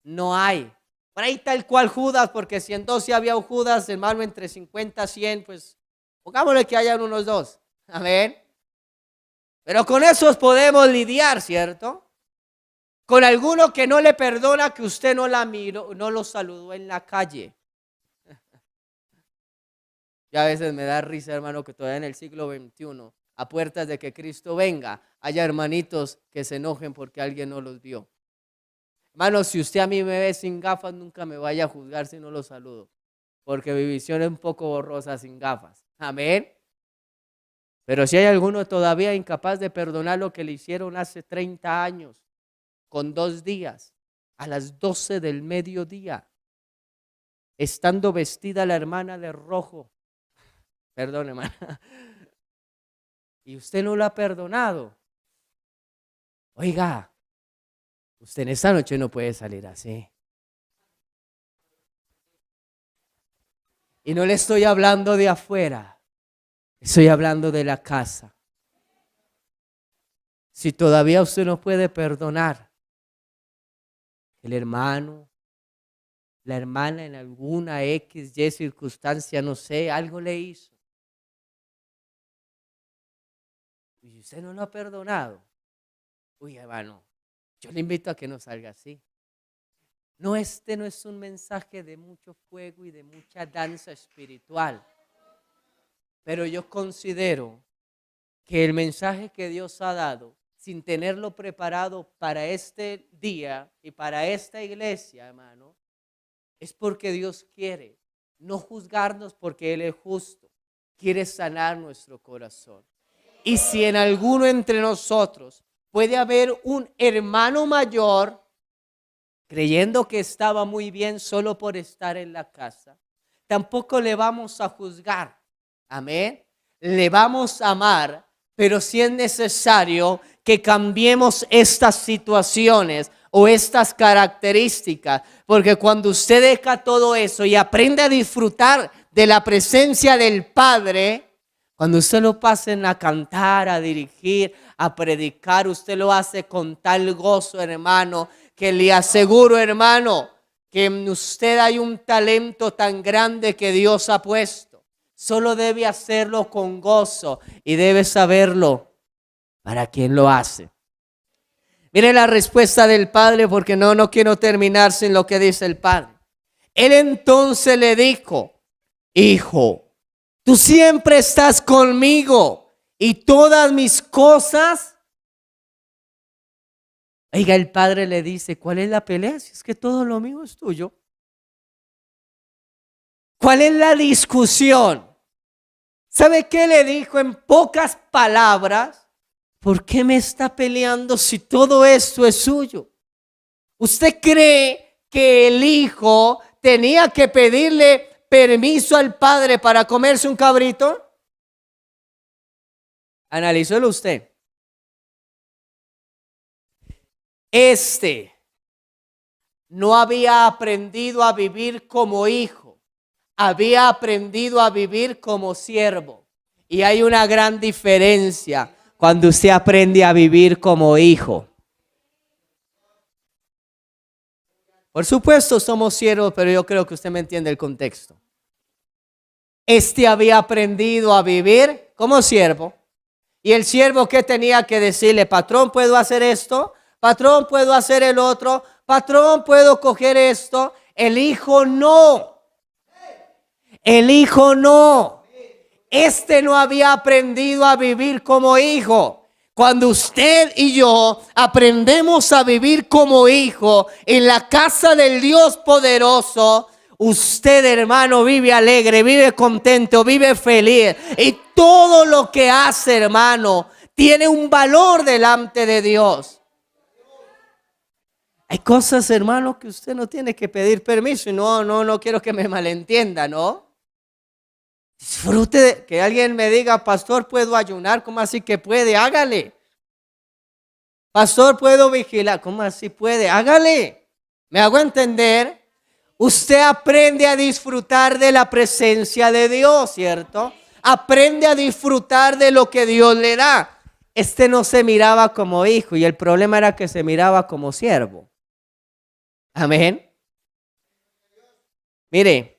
No hay. Por ahí tal cual Judas, porque si entonces había un Judas, hermano, entre 50 y 100, pues pongámosle que hayan unos dos. Amén. Pero con esos podemos lidiar, ¿cierto? Con alguno que no le perdona que usted no la miró, no lo saludó en la calle. Ya a veces me da risa, hermano, que todavía en el siglo XXI, a puertas de que Cristo venga, haya hermanitos que se enojen porque alguien no los vio. Hermano, si usted a mí me ve sin gafas, nunca me vaya a juzgar si no lo saludo, porque mi visión es un poco borrosa sin gafas. Amén. Pero si hay alguno todavía incapaz de perdonar lo que le hicieron hace 30 años, con 2 días, a las 12 del mediodía, estando vestida la hermana de rojo, perdón, hermana, y usted no lo ha perdonado, oiga, usted en esta noche no puede salir así. Y no le estoy hablando de afuera, estoy hablando de la casa. Si todavía usted no puede perdonar, el hermano, la hermana en alguna X, Y circunstancia, no sé, algo le hizo. Y usted no lo ha perdonado. Uy, hermano, yo le invito a que no salga así. No, este no es un mensaje de mucho fuego y de mucha danza espiritual. Pero yo considero que el mensaje que Dios ha dado, sin tenerlo preparado para este día y para esta iglesia, hermano, es porque Dios quiere no juzgarnos porque Él es justo. Quiere sanar nuestro corazón. Y si en alguno entre nosotros puede haber un hermano mayor, creyendo que estaba muy bien solo por estar en la casa, tampoco le vamos a juzgar. Amén. Le vamos a amar, pero si es necesario que cambiemos estas situaciones o estas características, porque cuando usted deja todo eso y aprende a disfrutar de la presencia del Padre, cuando usted lo pase a cantar, a dirigir, a predicar, usted lo hace con tal gozo, hermano, que le aseguro, hermano, que en usted hay un talento tan grande que Dios ha puesto. Solo debe hacerlo con gozo y debe saberlo para quién lo hace. Mire la respuesta del padre, porque no quiero terminar sin lo que dice el padre. Él entonces le dijo: hijo, tú siempre estás conmigo y todas mis cosas. Oiga, el padre le dice: ¿cuál es la pelea? Si es que todo lo mío es tuyo. ¿Cuál es la discusión? ¿Sabe qué le dijo en pocas palabras? ¿Por qué me está peleando si todo esto es suyo? ¿Usted cree que el hijo tenía que pedirle permiso al padre para comerse un cabrito? Analízelo usted. No había aprendido a vivir como hijo, había aprendido a vivir como siervo. Y hay una gran diferencia cuando usted aprende a vivir como hijo. Por supuesto somos siervos, pero yo creo que usted me entiende el contexto. Había aprendido a vivir como siervo. Y el siervo, ¿qué tenía que decirle? Patrón, ¿puedo hacer esto? Patrón, ¿puedo hacer el otro? Patrón, ¿puedo coger esto? El hijo no. El hijo no. No había aprendido a vivir como hijo. Cuando usted y yo aprendemos a vivir como hijo en la casa del Dios poderoso, usted, hermano, vive alegre, vive contento, vive feliz. Y todo lo que hace, hermano, tiene un valor delante de Dios. Hay cosas, hermano, que usted no tiene que pedir permiso. Y no quiero que me malentienda, ¿no? Disfrute de que alguien me diga: pastor, ¿puedo ayunar? ¿Cómo así que puede? Hágale. Pastor, ¿puedo vigilar? ¿Cómo así puede? Hágale. ¿Me hago entender? Usted aprende a disfrutar de la presencia de Dios, ¿cierto? Aprende a disfrutar de lo que Dios le da. No se miraba como hijo y el problema era que se miraba como siervo. Amén. Mire.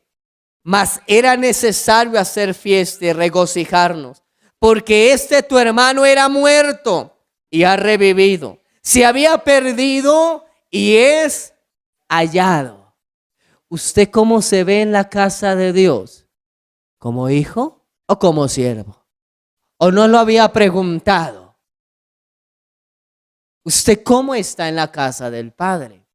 Mas era necesario hacer fiesta y regocijarnos, porque tu hermano era muerto y ha revivido. Se había perdido y es hallado. ¿Usted cómo se ve en la casa de Dios? ¿Como hijo o como siervo? ¿O no lo había preguntado? ¿Usted cómo está en la casa del Padre?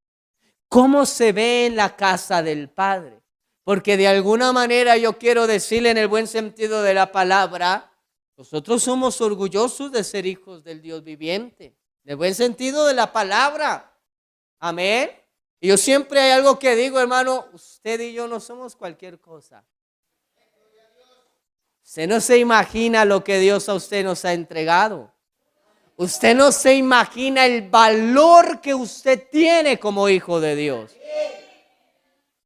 ¿Cómo se ve en la casa del Padre? Porque de alguna manera yo quiero decirle, en el buen sentido de la palabra, nosotros somos orgullosos de ser hijos del Dios viviente. En el buen sentido de la palabra. Amén. Y yo siempre hay algo que digo, hermano: usted y yo no somos cualquier cosa. Usted no se imagina lo que Dios a usted nos ha entregado. Usted no se imagina el valor que usted tiene como hijo de Dios.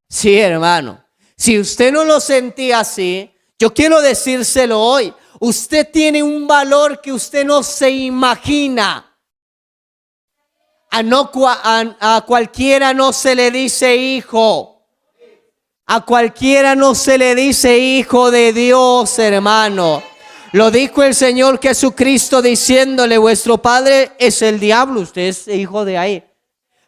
Sí, hermano. Si usted no lo sentía así, yo quiero decírselo hoy. Usted tiene un valor que usted no se imagina. A cualquiera no se le dice hijo. A cualquiera no se le dice hijo de Dios, hermano. Lo dijo el Señor Jesucristo diciéndole: vuestro padre es el diablo, usted es hijo de ahí.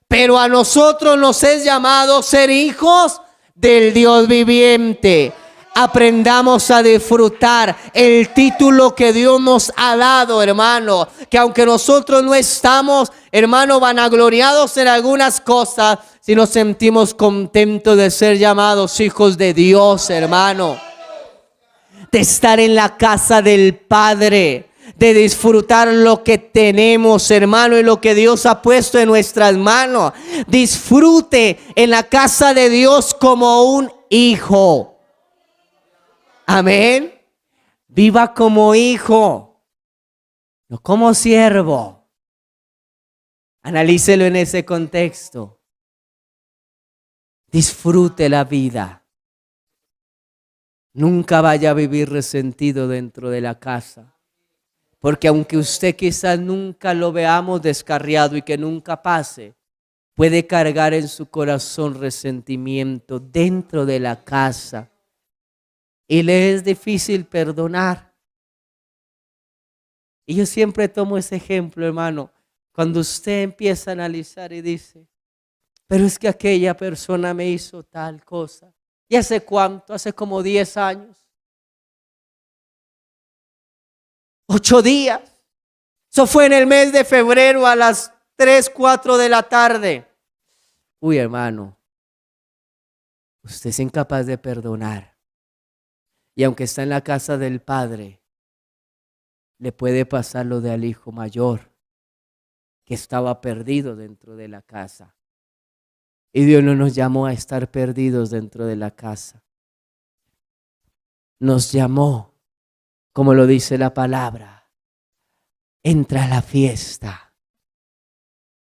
Pero a nosotros nos es llamado ser hijos del Dios viviente. Aprendamos a disfrutar el título que Dios nos ha dado, hermano. Que aunque nosotros no estamos, hermano, vanagloriados en algunas cosas, si nos sentimos contentos de ser llamados hijos de Dios, hermano. De estar en la casa del Padre, de disfrutar lo que tenemos, hermano, y lo que Dios ha puesto en nuestras manos. Disfrute en la casa de Dios como un hijo. Amén. Viva como hijo, no como siervo. Analícelo en ese contexto. Disfrute la vida. Nunca vaya a vivir resentido dentro de la casa. Porque aunque usted quizás nunca lo veamos descarriado y que nunca pase, puede cargar en su corazón resentimiento dentro de la casa. y le es difícil perdonar. Y yo siempre tomo ese ejemplo, hermano, cuando usted empieza a analizar y dice, pero es que aquella persona me hizo tal cosa. ¿Y hace cuánto? Hace como 10 años. 8 días. Eso fue en el mes de febrero a las 3, 4 de la tarde. Uy, hermano, usted es incapaz de perdonar. Y aunque está en la casa del Padre, le puede pasar lo del hijo mayor, que estaba perdido dentro de la casa. Y Dios no nos llamó a estar perdidos dentro de la casa. Nos llamó, como lo dice la palabra, entra a la fiesta.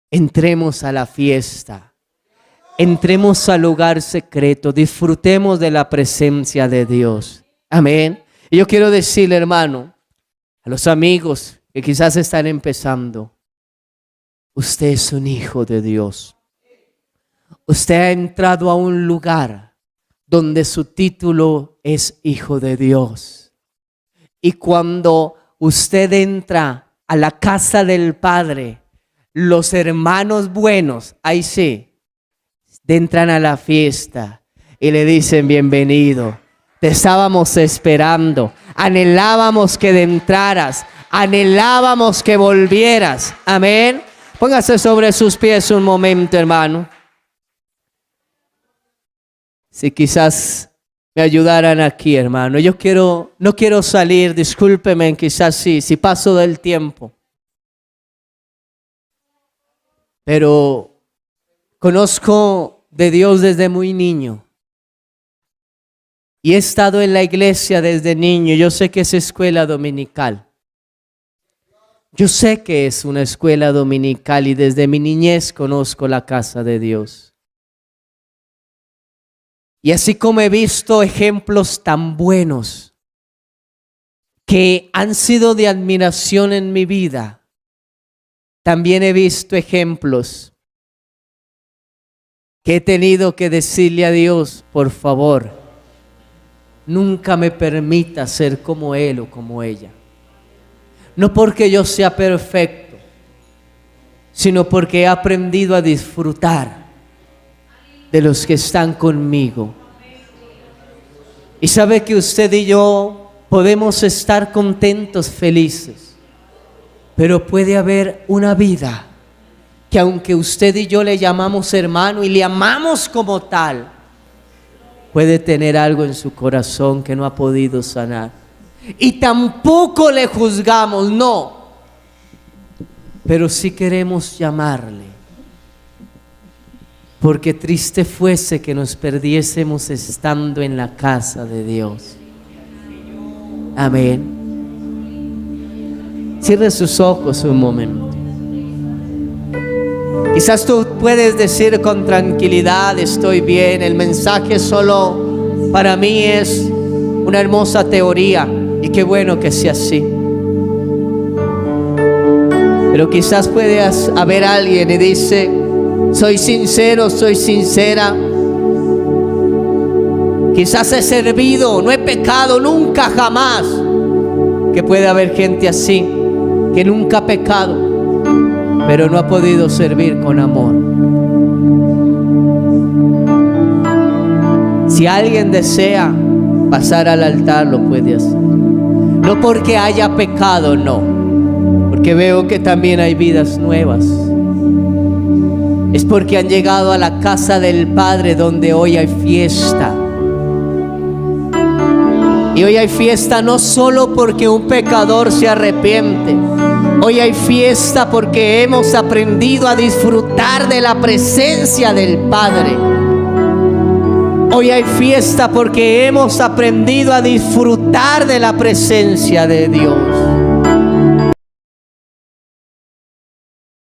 Entremos a la fiesta. Entremos al lugar secreto. Disfrutemos de la presencia de Dios. Amén. Y yo quiero decirle, hermano, a los amigos que quizás están empezando, usted es un hijo de Dios. Usted ha entrado a un lugar donde su título es hijo de Dios. Y cuando usted entra a la casa del Padre, los hermanos buenos, ahí sí, entran a la fiesta y le dicen bienvenido. Te estábamos esperando, anhelábamos que entraras, anhelábamos que volvieras. Amén. Póngase sobre sus pies un momento, hermano. Si quizás me ayudaran aquí, hermano. No quiero salir, discúlpeme, quizás si paso del tiempo. Pero conozco de Dios desde muy niño. Y he estado en la iglesia desde niño. Yo sé que es escuela dominical. Yo sé que es una escuela dominical y desde mi niñez conozco la casa de Dios. Y así como he visto ejemplos tan buenos que han sido de admiración en mi vida, también he visto ejemplos que he tenido que decirle a Dios, por favor, nunca me permita ser como él o como ella. No porque yo sea perfecto, sino porque he aprendido a disfrutar de los que están conmigo. Y sabe que usted y yo podemos estar contentos, felices, pero puede haber una vida que aunque usted y yo le llamamos hermano y le amamos como tal, puede tener algo en su corazón que no ha podido sanar. Y tampoco le juzgamos, no. Pero sí queremos llamarle. Porque triste fuese que nos perdiésemos estando en la casa de Dios. Amén. Cierre sus ojos un momento. Quizás tú puedes decir con tranquilidad, estoy bien, el mensaje solo para mí es una hermosa teoría y qué bueno que sea así. Pero quizás puede haber alguien y dice, soy sincero, soy sincera. Quizás he servido, no he pecado nunca, jamás. Que puede haber gente así, que nunca ha pecado, pero no ha podido servir con amor. Si alguien desea pasar al altar, lo puede hacer. No porque haya pecado, no. Porque veo que también hay vidas nuevas. Es porque han llegado a la casa del Padre donde hoy hay fiesta. Y hoy hay fiesta no solo porque un pecador se arrepiente. Hoy hay fiesta porque hemos aprendido a disfrutar de la presencia del Padre. Hoy hay fiesta porque hemos aprendido a disfrutar de la presencia de Dios.